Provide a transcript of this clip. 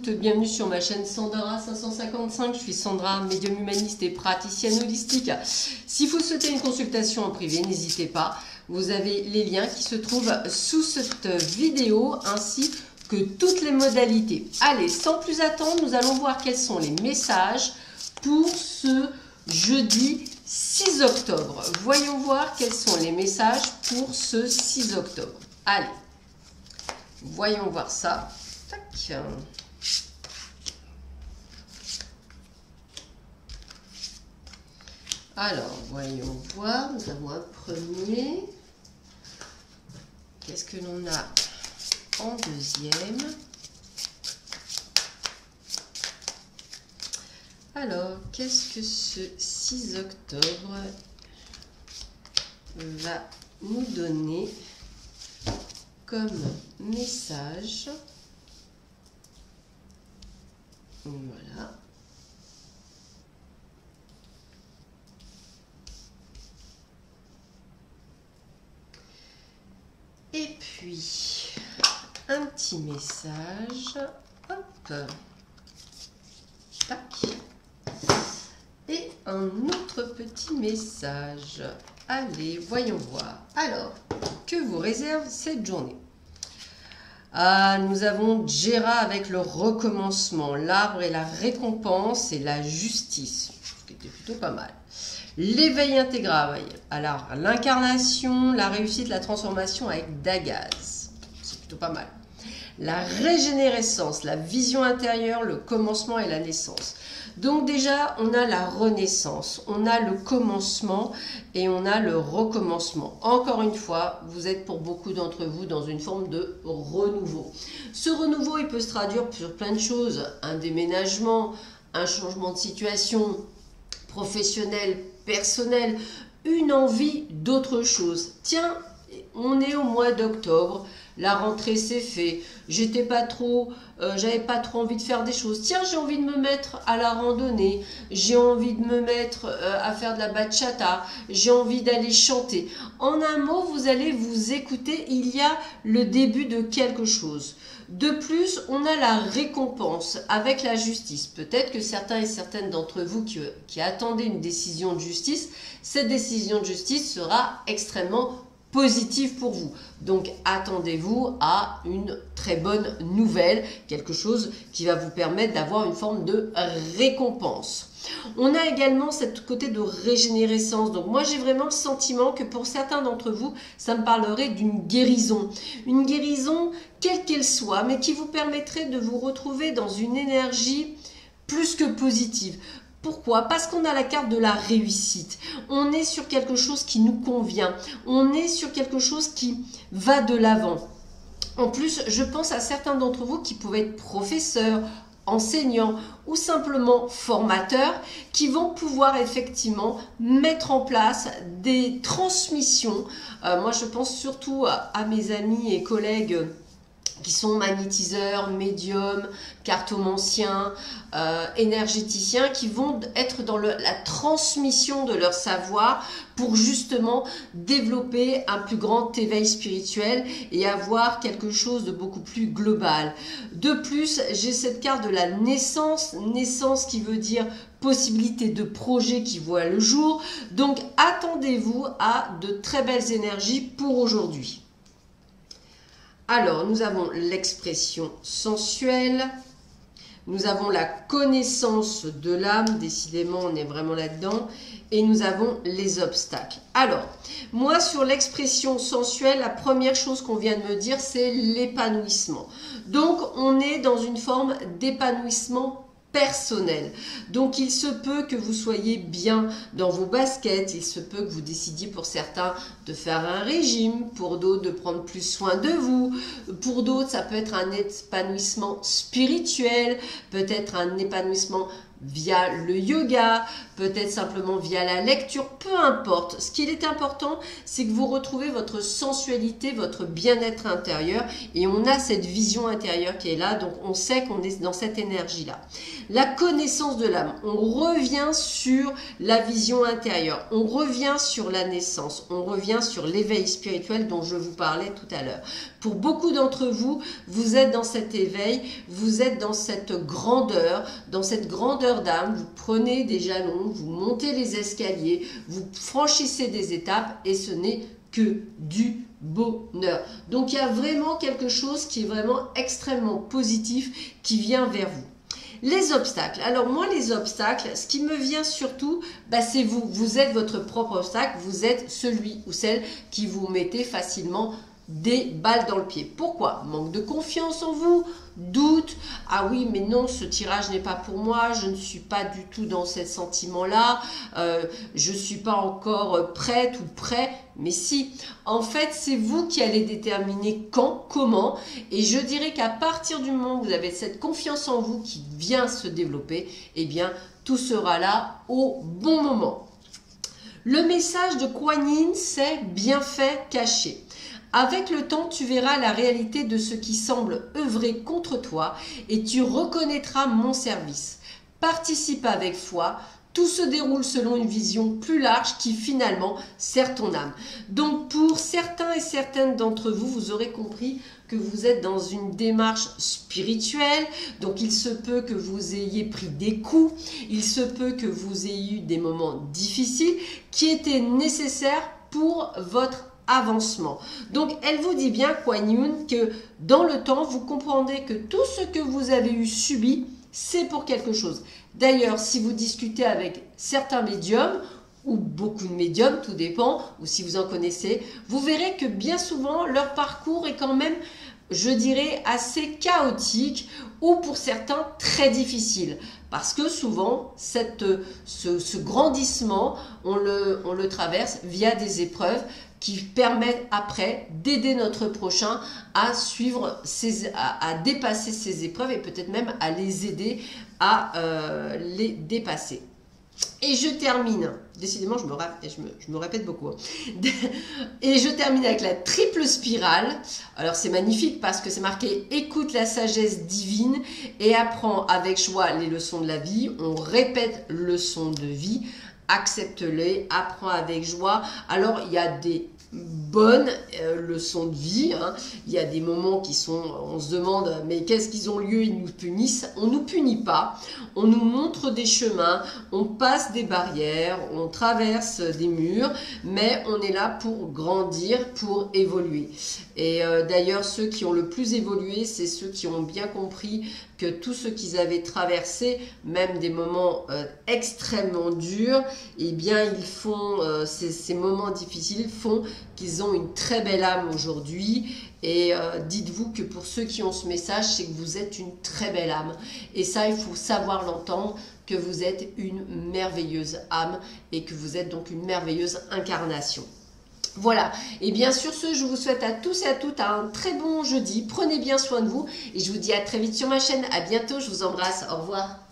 toutes, bienvenue sur ma chaîne Sandara 555. Je suis Sandra, médium humaniste et praticienne holistique. Si vous souhaitez une consultation en privé, n'hésitez pas. Vous avez les liens qui se trouvent sous cette vidéo ainsi que toutes les modalités. Allez, sans plus attendre, nous allons voir quels sont les messages pour ce jeudi 6 octobre. Voyons voir quels sont les messages pour ce 6 octobre. Allez, voyons voir ça. Tac. Alors, voyons voir. Nous avons un premier. Qu'est-ce que l'on a en deuxième? Alors, qu'est-ce que ce 6 octobre va nous donner comme message? Voilà. Et puis, un petit message. Hop. Tac. Et un autre petit message. Allez, voyons voir. Alors, que vous réserve cette journée? Nous avons Djera avec le recommencement, l'arbre et la récompense et la justice, ce qui était plutôt pas mal. L'éveil intégral, alors l'incarnation, la réussite, la transformation avec Dagaz, c'est plutôt pas mal. La régénérescence, la vision intérieure, le commencement et la naissance. Donc déjà, on a la renaissance, on a le commencement et on a le recommencement. Encore une fois, vous êtes pour beaucoup d'entre vous dans une forme de renouveau. Ce renouveau, il peut se traduire sur plein de choses. Un déménagement, un changement de situation professionnelle, personnelle, une envie d'autre chose. Tiens, on est au mois d'octobre. La rentrée s'est faite, j'avais pas trop envie de faire des choses. Tiens, j'ai envie de me mettre à la randonnée, j'ai envie de me mettre à faire de la bachata, j'ai envie d'aller chanter. En un mot, vous allez vous écouter, il y a le début de quelque chose. De plus, on a la récompense avec la justice. Peut-être que certains et certaines d'entre vous qui attendez une décision de justice, cette décision de justice sera extrêmement positive pour vous. Donc attendez-vous à une très bonne nouvelle, quelque chose qui va vous permettre d'avoir une forme de récompense. On a également cette côté de régénérescence. Donc moi j'ai vraiment le sentiment que pour certains d'entre vous, ça me parlerait d'une guérison. Une guérison quelle qu'elle soit, mais qui vous permettrait de vous retrouver dans une énergie plus que positive. Pourquoi? Parce qu'on a la carte de la réussite. On est sur quelque chose qui nous convient. On est sur quelque chose qui va de l'avant. En plus, je pense à certains d'entre vous qui pouvaient être professeurs, enseignants ou simplement formateurs qui vont pouvoir effectivement mettre en place des transmissions. Moi, je pense surtout à mes amis et collègues qui sont magnétiseurs, médiums, cartomanciens, énergéticiens, qui vont être dans la transmission de leur savoir pour justement développer un plus grand éveil spirituel et avoir quelque chose de beaucoup plus global. De plus, j'ai cette carte de la naissance, naissance qui veut dire possibilité de projet qui voit le jour. Donc attendez-vous à de très belles énergies pour aujourd'hui. Alors, nous avons l'expression sensuelle, nous avons la connaissance de l'âme, décidément on est vraiment là-dedans, et nous avons les obstacles. Alors, moi sur l'expression sensuelle, la première chose qu'on vient de me dire, c'est l'épanouissement. Donc, on est dans une forme d'épanouissement personnel. Donc il se peut que vous soyez bien dans vos baskets, il se peut que vous décidiez pour certains de faire un régime, pour d'autres de prendre plus soin de vous, pour d'autres ça peut être un épanouissement spirituel, peut-être un épanouissement via le yoga, peut-être simplement via la lecture, peu importe. Ce qui est important, c'est que vous retrouvez votre sensualité, votre bien-être intérieur et on a cette vision intérieure qui est là, donc on sait qu'on est dans cette énergie-là. La connaissance de l'âme, on revient sur la vision intérieure, on revient sur la naissance, on revient sur l'éveil spirituel dont je vous parlais tout à l'heure. Pour beaucoup d'entre vous, vous êtes dans cet éveil, vous êtes dans cette grandeur d'âme, vous prenez des jalons, vous montez les escaliers, vous franchissez des étapes et ce n'est que du bonheur. Donc il y a vraiment quelque chose qui est vraiment extrêmement positif qui vient vers vous. Les obstacles. Alors moi, les obstacles, ce qui me vient surtout, c'est vous. Vous êtes votre propre obstacle, vous êtes celui ou celle qui vous mettez facilement des balles dans le pied. Pourquoi? Manque de confiance en vous, doute, ah oui mais non ce tirage n'est pas pour moi, je ne suis pas du tout dans ce sentiment-là, je ne suis pas encore prête ou prêt, mais si, en fait c'est vous qui allez déterminer quand, comment, et je dirais qu'à partir du moment où vous avez cette confiance en vous qui vient se développer, eh bien tout sera là au bon moment. Le message de Kuan Yin, c'est bienfait caché. Avec le temps, tu verras la réalité de ce qui semble œuvrer contre toi et tu reconnaîtras mon service. Participe avec foi, tout se déroule selon une vision plus large qui finalement sert ton âme. Donc pour certains et certaines d'entre vous, vous aurez compris que vous êtes dans une démarche spirituelle, donc il se peut que vous ayez pris des coups, il se peut que vous ayez eu des moments difficiles qui étaient nécessaires pour votre avancement. Donc elle vous dit bien, Kuan Yin, que dans le temps, vous comprendrez que tout ce que vous avez eu subi, c'est pour quelque chose. D'ailleurs, si vous discutez avec certains médiums, ou beaucoup de médiums, tout dépend, ou si vous en connaissez, vous verrez que bien souvent, leur parcours est quand même, je dirais, assez chaotique, ou pour certains, très difficile. Parce que souvent, ce grandissement, on le traverse via des épreuves qui permettent après d'aider notre prochain à suivre, à dépasser ces épreuves et peut-être même à les aider à les dépasser. Et je termine, décidément je me répète beaucoup, et je termine avec la triple spirale. Alors c'est magnifique parce que c'est marqué « Écoute la sagesse divine et apprends avec joie les leçons de la vie ». On répète « leçons de vie ». Accepte-les, apprends avec joie. Alors, il y a des bonnes leçons de vie, hein. Il y a des moments qui sont, on se demande, mais qu'est-ce qu'ils ont lieu, ils nous punissent. On ne nous punit pas, on nous montre des chemins, on passe des barrières, on traverse des murs, mais on est là pour grandir, pour évoluer. Et d'ailleurs, ceux qui ont le plus évolué, c'est ceux qui ont bien compris que tout ce qu'ils avaient traversé, même des moments extrêmement durs, eh bien, ils font, ces moments difficiles font qu'ils ont une très belle âme aujourd'hui. Et dites-vous que pour ceux qui ont ce message, c'est que vous êtes une très belle âme. Et ça, il faut savoir l'entendre, que vous êtes une merveilleuse âme et que vous êtes donc une merveilleuse incarnation. Voilà, et bien sur ce, je vous souhaite à tous et à toutes un très bon jeudi. Prenez bien soin de vous et je vous dis à très vite sur ma chaîne. À bientôt, je vous embrasse. Au revoir.